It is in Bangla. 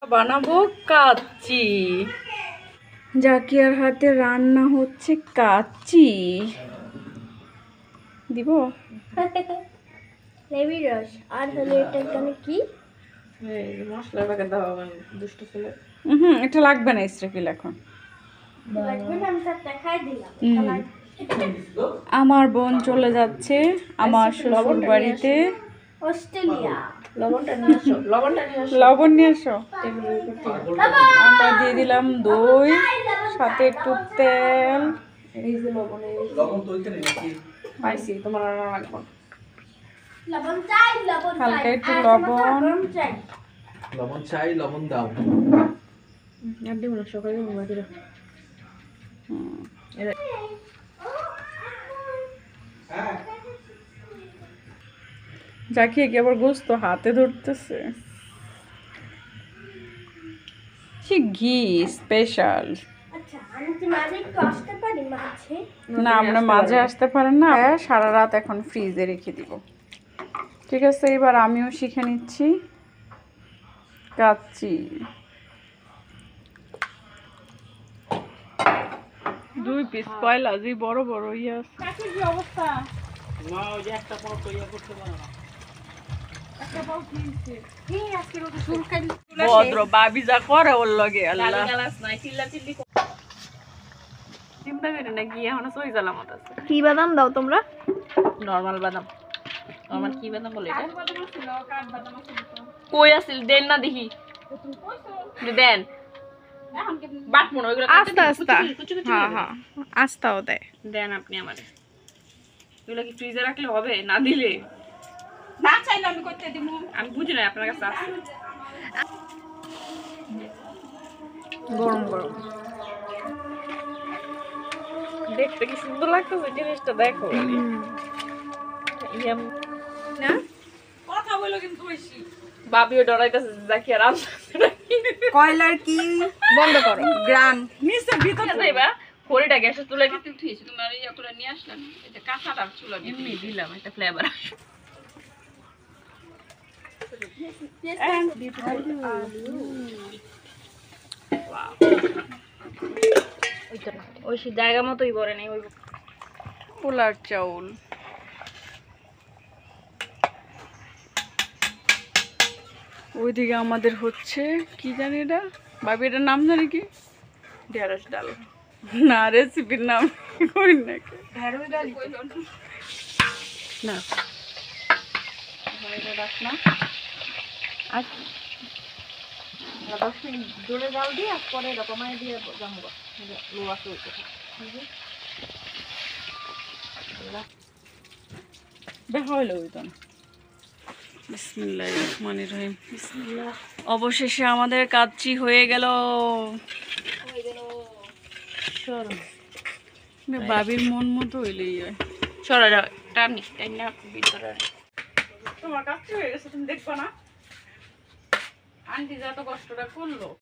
বানাবো কাচ্চি। জাকিয়ার হাতে রান্না হচ্ছে কাচ্চি। দিব লেবুর রস আর হলো এটা এখানে কি মশলা প্যাকেট দাও দুষ্ট ছেলে। এটা লাগবে না ইসরাফিল এখন লাগবে না, আমি সব দেখাই দিলাম। আমার বোন চলে যাচ্ছে আমার শ্বশুর বাড়িতে অস্ট্রেলিয়া। লবণ নিয়ে আসো। আমরা দিয়ে দিলাম দই, সাথে একটু তেল। এই যে লবণ, পাইছি তোমার রাখবো লবণ চাই, লবণ চাই, হালকা একটু লবণ। লবণ চাই, লবণ দাও। জাকিয়ে কি আবার গোস্ত হাতে ধরতেছে। ঘি স্পেশাল। আচ্ছা, আমি কি মাঝে একটু আসতে পারি? মাঝে না, আপনার মাঝে আসতে পারেন না। সারা রাত এখন ফ্রিজে রেখে দিব। ঠিক আছে, এবার আমিও শিখে নিচ্ছি কাচ্চি। 2 পিস কয়লা যে বড় বড় ইয়াস। কাকির কি অবস্থা? না, ওই যে একটা পর তো ইয়া করতে পারে না। একটা পাও কিনছে। এই আজকে রোদ সুরকাই ভদ্র বাবি যা করে ওর লগে আল্লাহ। গালাস নাই, চিল্লা চিল্লি চিন্তা করে না কি এখন সই জালামত আছে। কি বাদাম দাও তোমরা? নরমাল বাদাম। নরমাল কি বাদাম বলে এটা? কই আছিল দেন না দেখি। দেন। বাট মনে ওইগুলো আস্তে আস্তে। হ্যাঁ হ্যাঁ, আস্তাও দেয়। দেন আপনি আমারে। এগুলো কি ফ্রিজে রাখলে হবে? না দিলে না চাইলে আমি করতে দিব। আমি বুঝি না আপনার কাছে আছে। গরম গরম দেখতে কি সুন্দর লাগতেছে জিনিসটা, দেখো। না কথা বলো কিন্তু বেশি। বাবিও ডরাইতেছে জাকি আর কয়লার কি বন্ধ করো গ্রান নিচে ভিতরে যাইবা। খড়িটা গ্যাসে তুলে দিতে উঠিয়েছি, তুমি আর ইয়া করে নিয়ে আসলেন। এটা কাঁচাটা চুলা এমনি দিলাম একটা ফ্লেভার। ওই জায়গা মতোই করে নেই ওই পোলার চাউল। ওইদিকে আমাদের হচ্ছে কি জানি এটা, ভাবি এটার নাম জানি কি? ঢেঁড়স ডাল না, রেসিপির নাম কই নাকি ঢেঁড়স ডাল না। রাখ না, আর 10 মিনিট জোরে জাল দিয়ে পরে এরকম দিয়ে জামবো লো আছে ওই কথা দেখা হইলো ওই তো। বিসমিল্লাহির রহমানির রহিম। বিসমিল্লাহ। অবশেষে আমাদের কাচ্চি হয়ে গেল। বাবির মন মতো হইলেই হয়। সরা যাও টানি টানি ভিতরে। তোমার কাচ্চি হয়ে গেছে, তুমি দেখবা না? আন্টি যত কষ্টটা করলো।